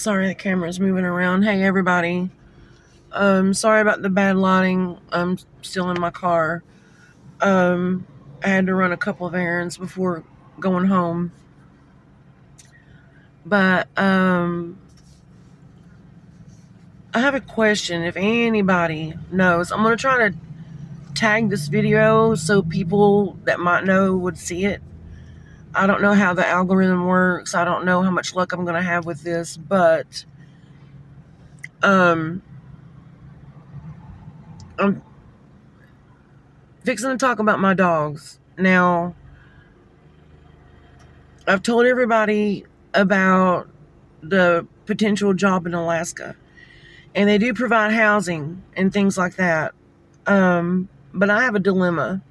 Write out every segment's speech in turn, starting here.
Sorry, the camera's moving around. Hey, everybody. Sorry about the bad lighting. I'm still in my car. I had to run a couple of errands before going home. But, I have a question. If anybody knows, I'm going to try to tag this video so people that might know would see it. I don't know how the algorithm works. I don't know how much luck I'm going to have with this, but, I'm fixing to talk about my dogs. Now, I've told everybody about the potential job in Alaska, and they do provide housing and things like that. But I have a dilemma.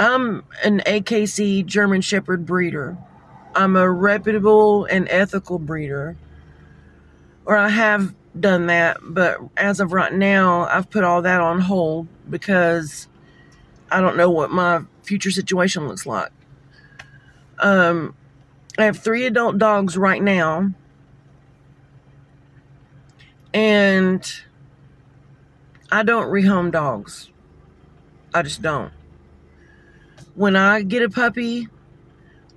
I'm an AKC German Shepherd breeder. I'm a reputable and ethical breeder, or I have done that, but as of right now, I've put all that on hold because I don't know what my future situation looks like. I have 3 adult dogs right now, and I don't rehome dogs. I just don't. When I get a puppy,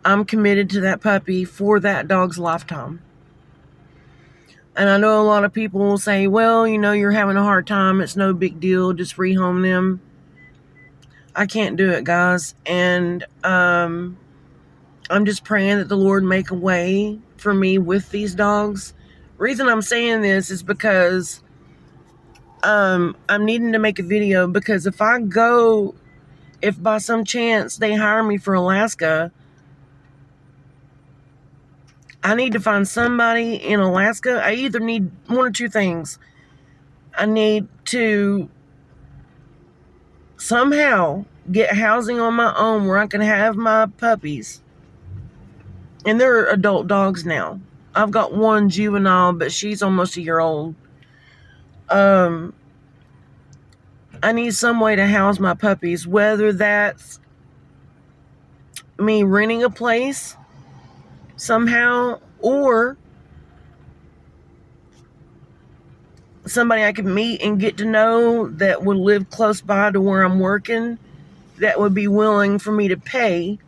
I'm committed to that puppy for that dog's lifetime. And I know a lot of people will say, well, you're having a hard time. It's no big deal. Just rehome them. I can't do it, guys. And I'm just praying that the Lord make a way for me with these dogs. Reason I'm saying this is because I'm needing to make a video, because if by some chance they hire me for Alaska, I need to find somebody in Alaska. I either need one or two things. I need to somehow get housing on my own where I can have my puppies. And they're adult dogs now. I've got one juvenile, but she's almost a year old. I need some way to house my puppies, whether that's me renting a place somehow, or somebody I could meet and get to know that would live close by to where I'm working, that would be willing for me to pay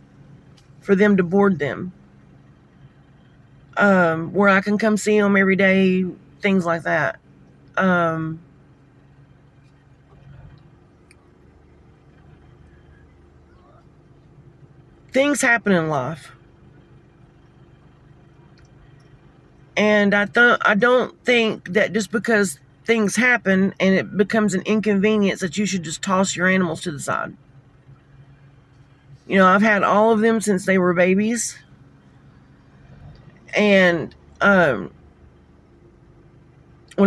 for them to board them. Where I can come see them every day, things like that. Things happen in life. And I don't think that just because things happen and it becomes an inconvenience that you should just toss your animals to the side. I've had all of them since they were babies. And when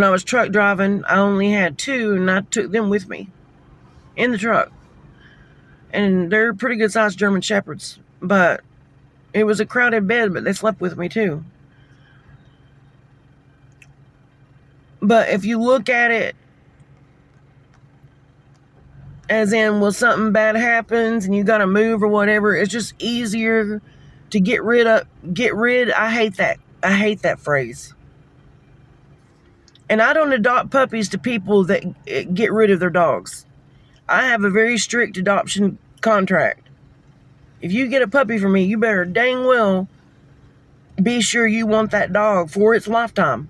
I was truck driving, I only had 2, and I took them with me in the truck. And they're pretty good sized German Shepherds, but it was a crowded bed, but they slept with me too. But if you look at it as in, well, something bad happens and you got to move or whatever, it's just easier to get rid. I hate that. I hate that phrase. And I don't adopt puppies to people that get rid of their dogs. I have a very strict adoption contract. If you get a puppy from me, you better dang well be sure you want that dog for its lifetime.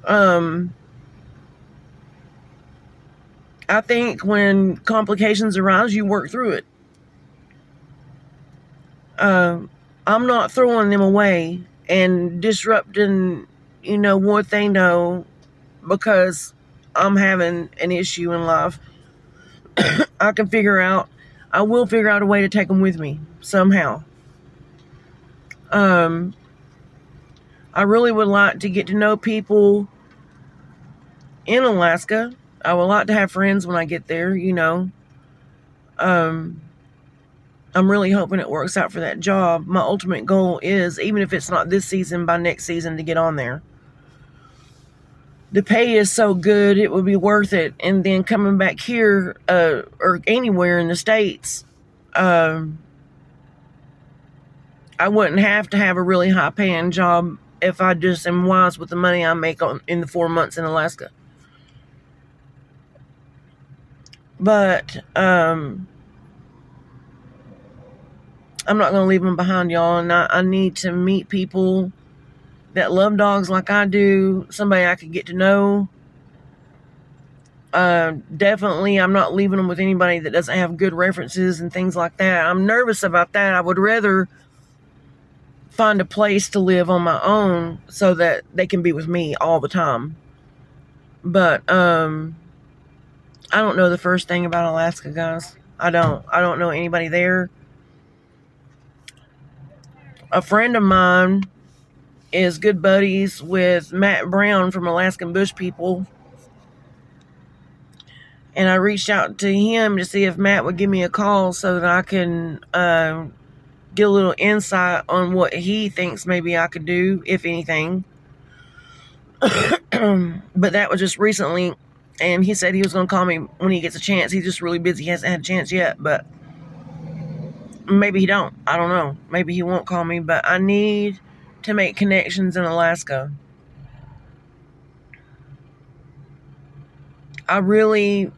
I think when complications arise, you work through it. I'm not throwing them away and disrupting, what they know because I'm having an issue in life. I will figure out a way to take them with me somehow. I really would like to get to know people in Alaska. I would like to have friends when I get there, I'm really hoping it works out for that job. My ultimate goal is, even if it's not this season, by next season to get on there. The pay is so good, it would be worth it. And then coming back here, or anywhere in the States, I wouldn't have to have a really high paying job if I just am wise with the money I make in the 4 months in Alaska. But I'm not going to leave them behind, y'all. And I need to meet people that love dogs like I do, somebody I could get to know. Definitely, I'm not leaving them with anybody that doesn't have good references and things like that. I'm nervous about that. I would rather find a place to live on my own so that they can be with me all the time. But I don't know the first thing about Alaska, guys. I don't know anybody there. A friend of mine is good buddies with Matt Brown from Alaskan Bush People. And I reached out to him to see if Matt would give me a call so that I can get a little insight on what he thinks maybe I could do, if anything. But that was just recently, and he said he was going to call me when he gets a chance. He's just really busy. He hasn't had a chance yet, but maybe he don't. I don't know. Maybe he won't call me, but I need to make connections in Alaska. I really,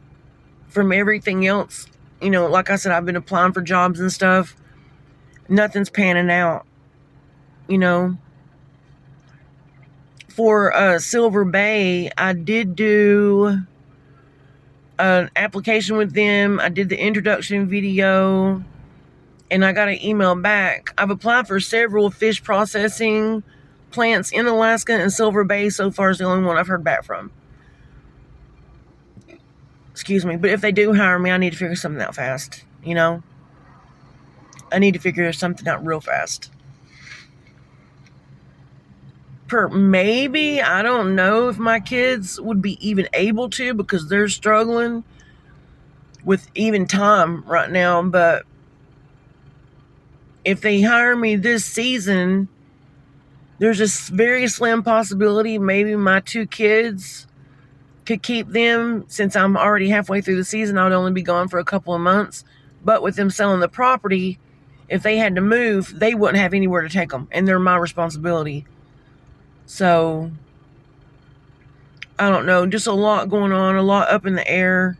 from everything else, like I said, I've been applying for jobs and stuff. Nothing's panning out, For Silver Bay, I did do an application with them. I did the introduction video, and I got an email back. I've applied for several fish processing plants in Alaska, and Silver Bay so far is the only one I've heard back from. Excuse me. But if they do hire me, I need to figure something out fast, I need to figure something out real fast. Maybe, I don't know if my kids would be even able to, because they're struggling with even time right now. But if they hire me this season, there's a very slim possibility maybe my 2 kids could keep them. Since I'm already halfway through the season, I would only be gone for a couple of months. But with them selling the property, if they had to move, they wouldn't have anywhere to take them, and they're my responsibility. So, I don't know, just a lot going on, a lot up in the air.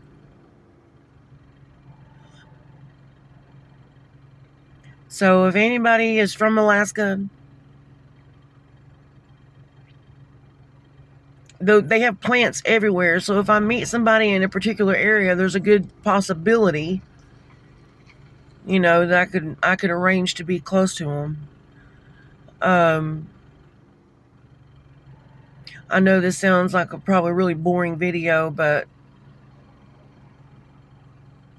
So, if anybody is from Alaska, though they have plants everywhere, so if I meet somebody in a particular area, there's a good possibility, that I could arrange to be close to them. I know this sounds like a probably really boring video, but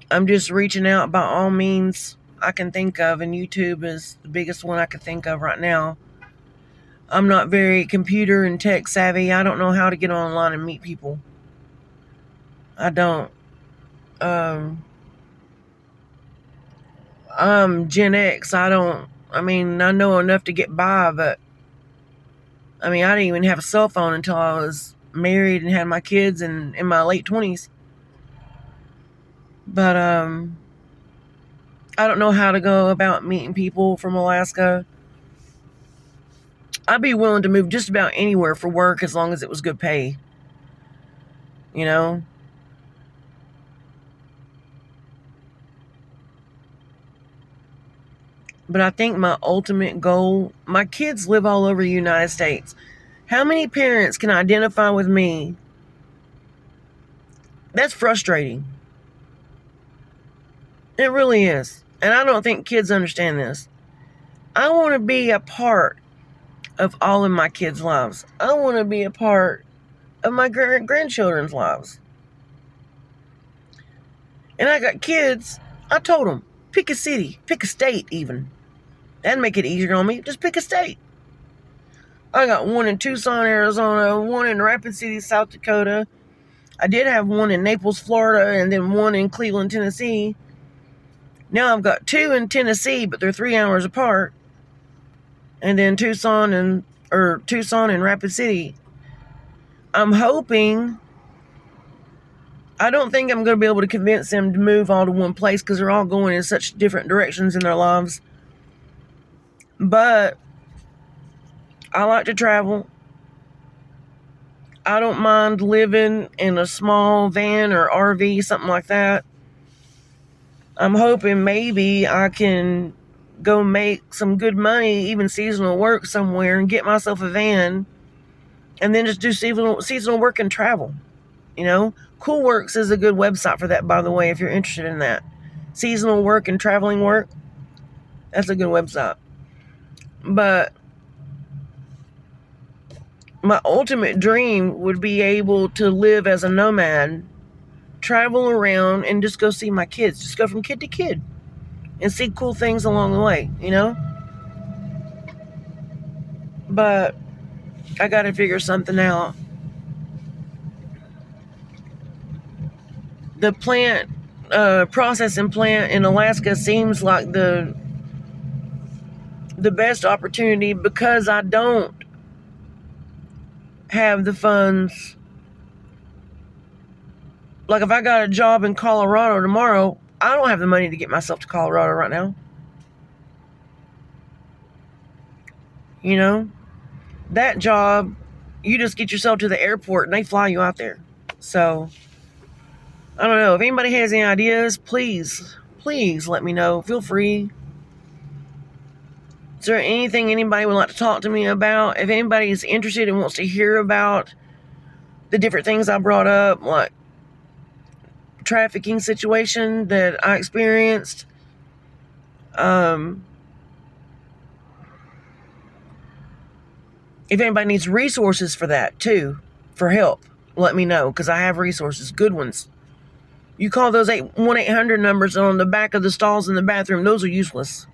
I'm just reaching out by all means I can think of, and YouTube is the biggest one I can think of right now. I'm not very computer and tech savvy. I don't know how to get online and meet people. I don't. I'm Gen X. I know enough to get by, but I didn't even have a cell phone until I was married and had my kids and in my late 20s. But I don't know how to go about meeting people from Alaska. I'd be willing to move just about anywhere for work as long as it was good pay. But I think my ultimate goal, my kids live all over the United States. How many parents can identify with me? That's frustrating. It really is. And I don't think kids understand this. I want to be a part of all of my kids' lives. I want to be a part of my grandchildren's lives. And I got kids. I told them, pick a city, pick a state even. That'd make it easier on me. Just pick a state. I got one in Tucson, Arizona, one in Rapid City, South Dakota. I did have one in Naples, Florida, and then one in Cleveland, Tennessee. Now I've got 2 in Tennessee, but they're 3 hours apart. And then Tucson and Rapid City. I'm hoping. I don't think I'm going to be able to convince them to move all to one place because they're all going in such different directions in their lives. But I like to travel. I don't mind living in a small van or RV, something like that. I'm hoping maybe I can go make some good money, even seasonal work somewhere, and get myself a van and then just do seasonal work and travel. Cool Works is a good website for that, by the way, if you're interested in that. Seasonal work and traveling work, that's a good website. But my ultimate dream would be able to live as a nomad, travel around, and just go see my kids. Just go from kid to kid and see cool things along the way, But I got to figure something out. The processing plant in Alaska seems like the best opportunity because I don't have the funds. Like if I got a job in Colorado tomorrow, I don't have the money to get myself to Colorado right now. That job, you just get yourself to the airport and they fly you out there. So I don't know. If anybody has any ideas, please let me know. Feel free. Is there anything anybody would like to talk to me about? If anybody is interested and wants to hear about the different things I brought up, like trafficking situation that I experienced, if anybody needs resources for that too, for help, let me know, because I have resources, good ones. You call those 1-800 numbers on the back of the stalls in the bathroom, those are useless.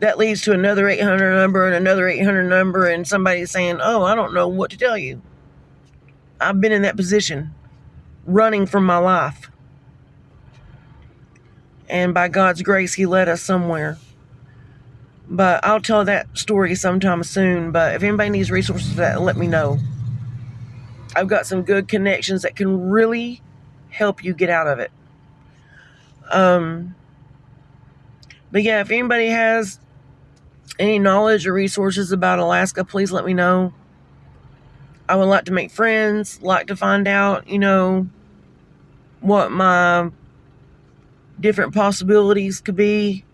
That leads to another 800 number and another 800 number, and somebody saying, oh, I don't know what to tell you. I've been in that position, running from my life. And by God's grace, He led us somewhere. But I'll tell that story sometime soon. But if anybody needs resources for that, let me know. I've got some good connections that can really help you get out of it. But yeah, if anybody has any knowledge or resources about Alaska, please let me know. I would like to make friends, like to find out, what my different possibilities could be.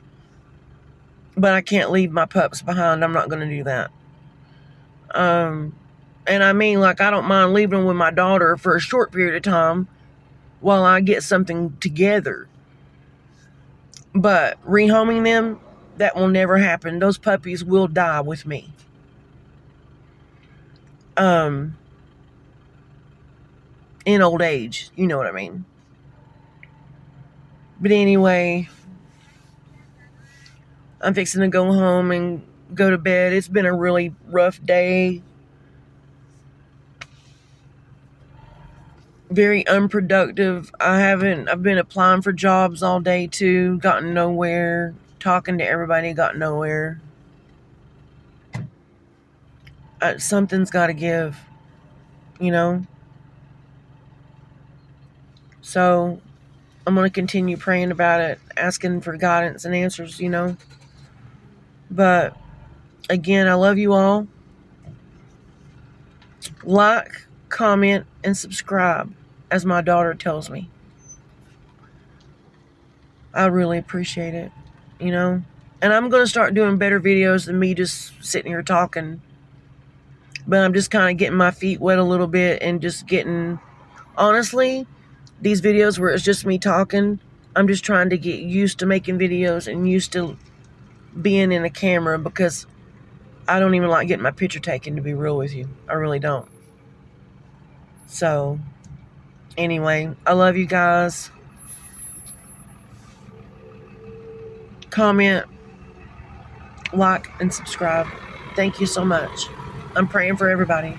But I can't leave my pups behind. I'm not going to do that. And I mean, like, I don't mind leaving with my daughter for a short period of time while I get something together. But rehoming them, that will never happen. Those puppies will die with me. In old age, you know what I mean. But anyway, I'm fixing to go home and go to bed. It's been a really rough day. Very unproductive. I've been applying for jobs all day too, gotten nowhere. Talking to everybody, got nowhere. Something's got to give, So I'm going to continue praying about it, asking for guidance and answers, But again, I love you all. Like, comment, and subscribe, as my daughter tells me. I really appreciate it, And I'm going to start doing better videos than me just sitting here talking. But I'm just kind of getting my feet wet a little bit and just getting... Honestly, these videos where it's just me talking, I'm just trying to get used to making videos and used to being in a camera, because I don't even like getting my picture taken, to be real with you. I really don't. So, anyway, I love you guys. Comment, like, and subscribe. Thank you so much. I'm praying for everybody.